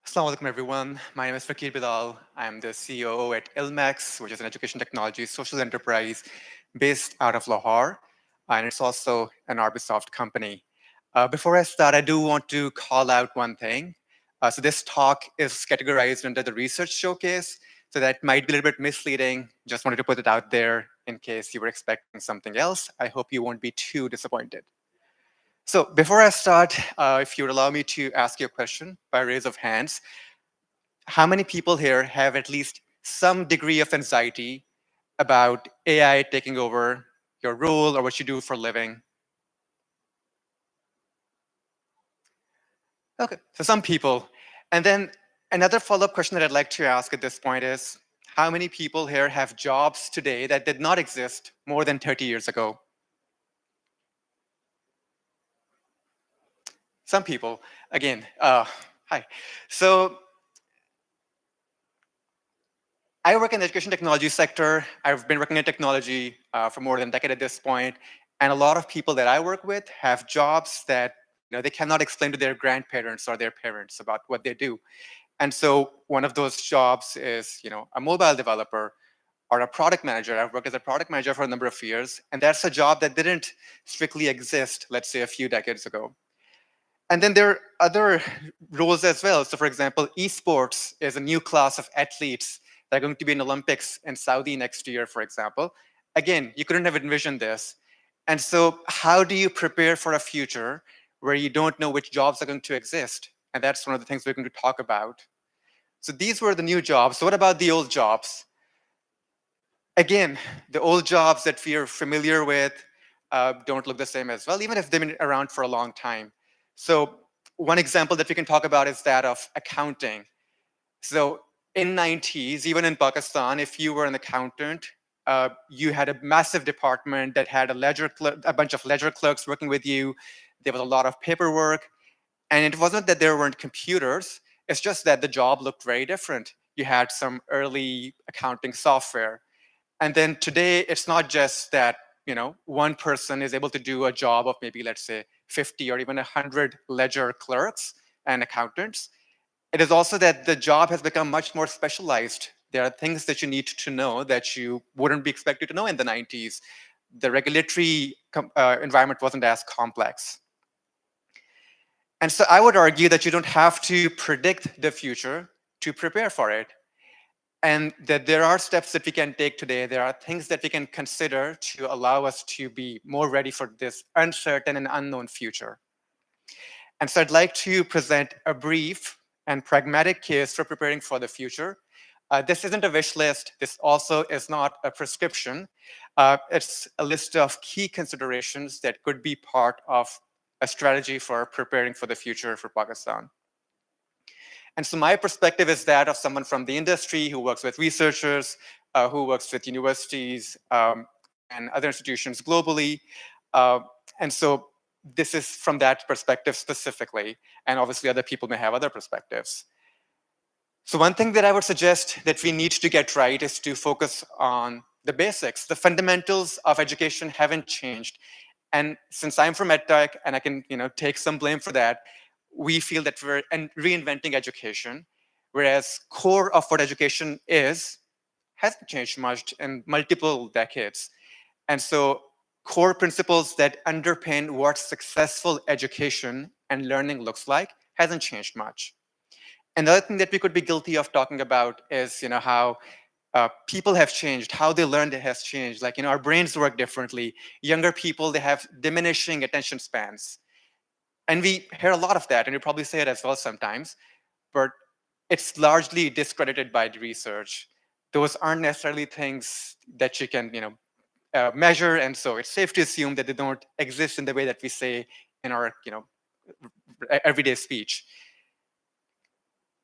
Assalamu alaikum, everyone. My name is Faqir Bilal. I'm the COO at iLMX, which is an education technology social enterprise based out of Lahore, and it's also an Arbisoft company. Before I start, I do want to call out one thing. So this talk is categorized under the research showcase, so that might be a little bit misleading. Just wanted to put it out there in case you were expecting something else. I hope you won't be too disappointed. So before I start, if you would allow me to ask you a question by raise of hands, how many people here have at least some degree of anxiety about AI taking over your role or what you do for a living? Okay, so some people. And then another follow-up question that I'd like to ask at this point is, how many people here have jobs today that did not exist more than 30 years ago? Some people. Again, hi. So I work in the education technology sector. I've been working in technology for more than a decade at this point, and a lot of people that I work with have jobs that they cannot explain to their grandparents or their parents about what they do. And so one of those jobs is a mobile developer or a product manager. I've worked as a product manager for a number of years, and that's a job that didn't strictly exist, let's say, a few decades ago. And then there are other roles as well. So for example, esports is a new class of athletes that are going to be in Olympics in Saudi next year, for example. Again, you couldn't have envisioned this. And so how do you prepare for a future where you don't know which jobs are going to exist? And that's one of the things we're going to talk about. So these were the new jobs. So what about the old jobs? Again, the old jobs that we are familiar with don't look the same as well, even if they've been around for a long time. So one example that we can talk about is that of accounting. So in 90s, even in Pakistan, if you were an accountant, you had a massive department that had a bunch of ledger clerks working with you. There was a lot of paperwork. And it wasn't that there weren't computers. It's just that the job looked very different. You had some early accounting software. And then today, it's not just that one person is able to do a job of maybe, let's say, 50 or even 100 ledger clerks and accountants. It is also that the job has become much more specialized. There are things that you need to know that you wouldn't be expected to know in the 90s. The regulatory environment wasn't as complex. And so I would argue that you don't have to predict the future to prepare for it. And that there are steps that we can take today. There are things that we can consider to allow us to be more ready for this uncertain and unknown future. And so I'd like to present a brief and pragmatic case for preparing for the future. This isn't a wish list. This also is not a prescription. It's a list of key considerations that could be part of a strategy for preparing for the future for Pakistan. And so my perspective is that of someone from the industry who works with researchers, who works with universities and other institutions globally. And so this is from that perspective specifically, and obviously other people may have other perspectives. So one thing that I would suggest that we need to get right is to focus on the basics. The fundamentals of education haven't changed. And since I'm from EdTech and I can take some blame for that, we feel that we're reinventing education, whereas core of what education is hasn't changed much in multiple decades. And so core principles that underpin what successful education and learning looks like hasn't changed much. Another thing that we could be guilty of talking about is how people have changed, how they learned has changed. Like, our brains work differently. Younger people, they have diminishing attention spans. And we hear a lot of that, and you probably say it as well sometimes, but it's largely discredited by the research. Those aren't necessarily things that you can measure, and so it's safe to assume that they don't exist in the way that we say in our everyday speech.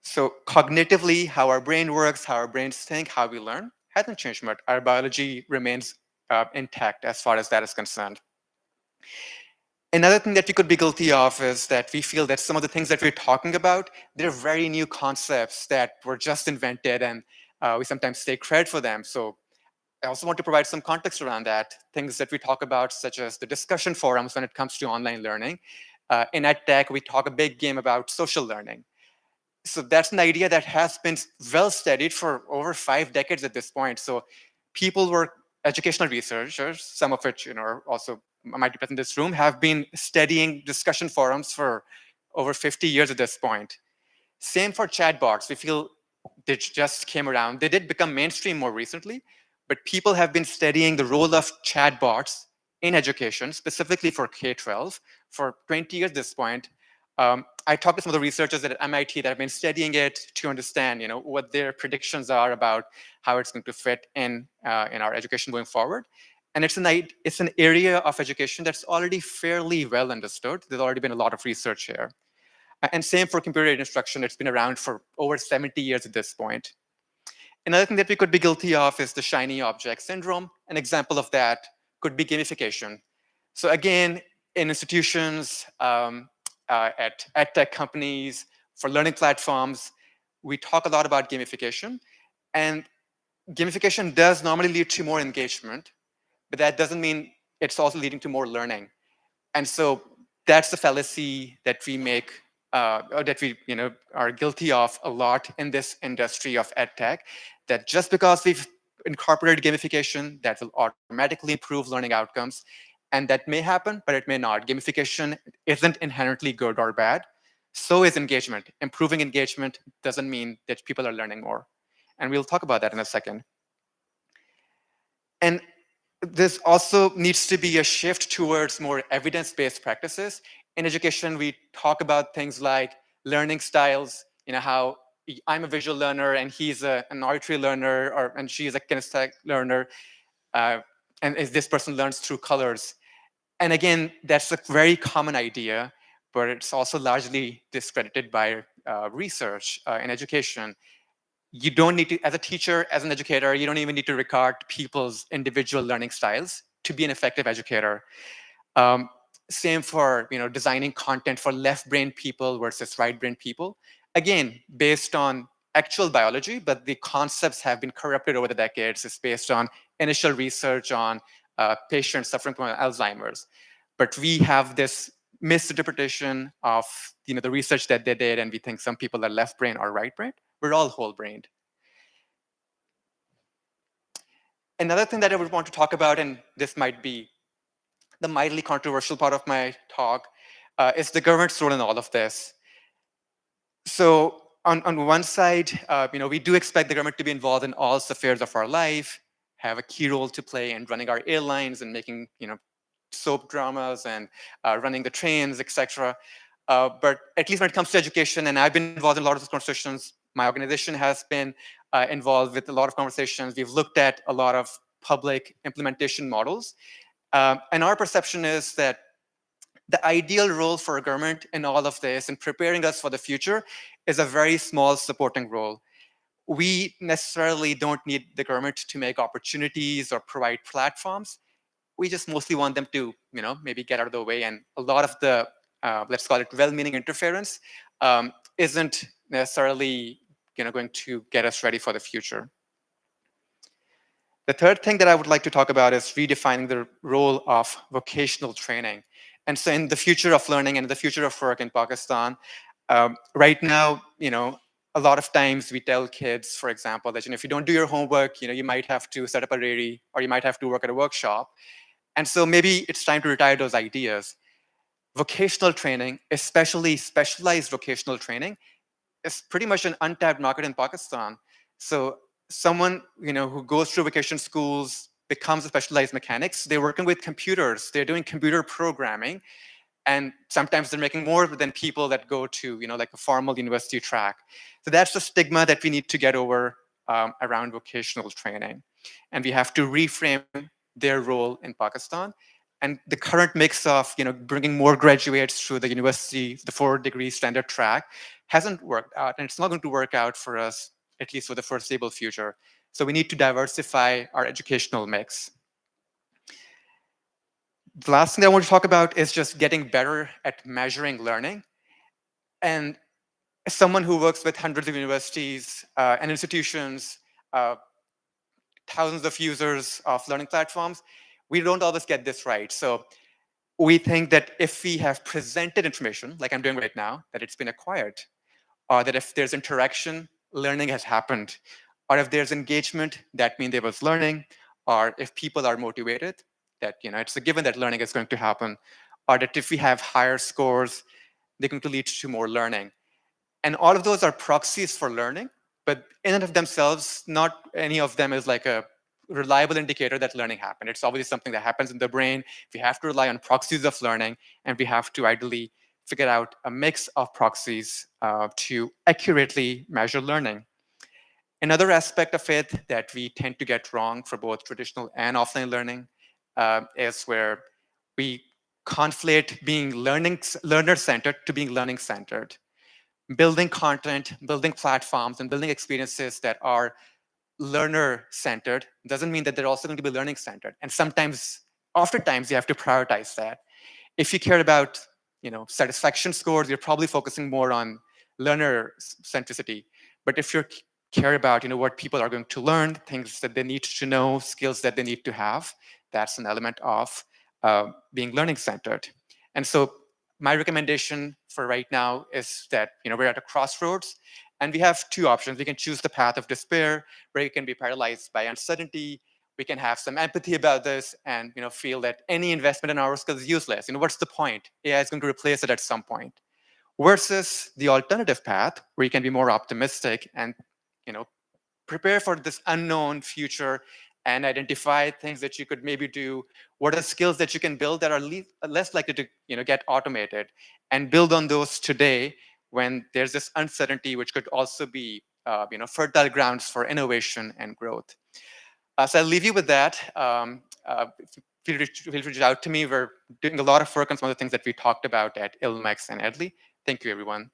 So cognitively, how our brain works, how our brains think, how we learn, hasn't changed much. Our biology remains intact as far as that is concerned. Another thing that we could be guilty of is that we feel that some of the things that we're talking about, they're very new concepts that were just invented, and we sometimes take credit for them. So I also want to provide some context around that. Things that we talk about, such as the discussion forums when it comes to online learning. In EdTech, we talk a big game about social learning. So that's an idea that has been well studied for over 5 decades at this point. So people were educational researchers, some of which are also might be present in this room, have been studying discussion forums for over 50 years at this point. Same for chatbots. We feel they just came around. They did become mainstream more recently, but people have been studying the role of chatbots in education, specifically for K-12, for 20 years at this point. I talked to some of the researchers at MIT that have been studying it to understand, what their predictions are about how it's going to fit in our education going forward. And it's an area of education that's already fairly well understood. There's already been a lot of research here. And same for computer-aided instruction. It's been around for over 70 years at this point. Another thing that we could be guilty of is the shiny object syndrome. An example of that could be gamification. So again, in institutions, at tech companies, for learning platforms, we talk a lot about gamification. And gamification does normally lead to more engagement, but that doesn't mean it's also leading to more learning. And so that's the fallacy that we make, or that we are guilty of a lot in this industry of ed tech, that just because we've incorporated gamification, that will automatically improve learning outcomes. And that may happen, but it may not. Gamification isn't inherently good or bad. So is engagement. Improving engagement doesn't mean that people are learning more. And we'll talk about that in a second. And this also needs to be a shift towards more evidence-based practices. In education, we talk about things like learning styles, how I'm a visual learner and he's an auditory learner, and she's a kinesthetic learner, and this person learns through colors. And again, that's a very common idea, but it's also largely discredited by research in education. You don't need to, as a teacher, as an educator, you don't even need to record people's individual learning styles to be an effective educator. Um, Same for designing content for left-brained people versus right-brained people. Again, based on actual biology, but the concepts have been corrupted over the decades. It's based on initial research on patients suffering from Alzheimer's. But we have this misinterpretation of the research that they did, and we think some people are left-brained or right-brained. We're all whole-brained. Another thing that I would want to talk about, and this might be the mildly controversial part of my talk, is the government's role in all of this. So on one side, we do expect the government to be involved in all affairs of our life, have a key role to play in running our airlines and making soap dramas and running the trains, etc. But at least when it comes to education, and I've been involved in a lot of those conversations, my organization has been involved with a lot of conversations. We've looked at a lot of public implementation models. And our perception is that the ideal role for a government in all of this and preparing us for the future is a very small supporting role. We necessarily don't need the government to make opportunities or provide platforms. We just mostly want them to, maybe get out of the way. And a lot of the, let's call it well-meaning interference, isn't necessarily going to get us ready for the future. The third thing that I would like to talk about is redefining the role of vocational training. And so in the future of learning and the future of work in Pakistan, right now, a lot of times we tell kids, for example, that if you don't do your homework, you might have to set up a rairy or you might have to work at a workshop. And so maybe it's time to retire those ideas. Vocational training, especially specialized vocational training, is pretty much an untapped market in Pakistan. So someone who goes through vocation schools, becomes a specialized mechanics, they're working with computers, they're doing computer programming, and sometimes they're making more than people that go to like a formal university track. So that's the stigma that we need to get over around vocational training, and we have to reframe their role in Pakistan. And the current mix of bringing more graduates through the university, the 4-degree standard track, hasn't worked out, and it's not going to work out for us, at least for the foreseeable future. So we need to diversify our educational mix. The last thing I want to talk about is just getting better at measuring learning. And as someone who works with hundreds of universities and institutions, thousands of users of learning platforms, we don't always get this right. So we think that if we have presented information, like I'm doing right now, that it's been acquired. or that if there's interaction, learning has happened, or if there's engagement, that means there was learning, or if people are motivated, that it's a given that learning is going to happen, or that if we have higher scores, they're going to lead to more learning. And all of those are proxies for learning, but in and of themselves, not any of them is like a reliable indicator that learning happened. It's obviously something that happens in the brain. We have to rely on proxies of learning, and we have to ideally figure out a mix of proxies to accurately measure learning. Another aspect of it that we tend to get wrong for both traditional and offline learning is where we conflate being learner-centered to being learning-centered. Building content, building platforms, and building experiences that are learner-centered doesn't mean that they're also going to be learning-centered. And oftentimes, you have to prioritize that. If you care about, satisfaction scores, you're probably focusing more on learner centricity. But if you care about, what people are going to learn, things that they need to know, skills that they need to have, that's an element of being learning-centered. And so my recommendation for right now is that we're at a crossroads, and we have two options. We can choose the path of despair, where you can be paralyzed by uncertainty. We can have some empathy about this and feel that any investment in our skills is useless. What's the point? AI is going to replace it at some point. Versus the alternative path, where you can be more optimistic and prepare for this unknown future and identify things that you could maybe do. What are skills that you can build that are less likely to get automated, and build on those today when there's this uncertainty, which could also be fertile grounds for innovation and growth. So I'll leave you with that. Feel free to reach out to me. We're doing a lot of work on some of the things that we talked about at iLMX and Edley. Thank you, everyone.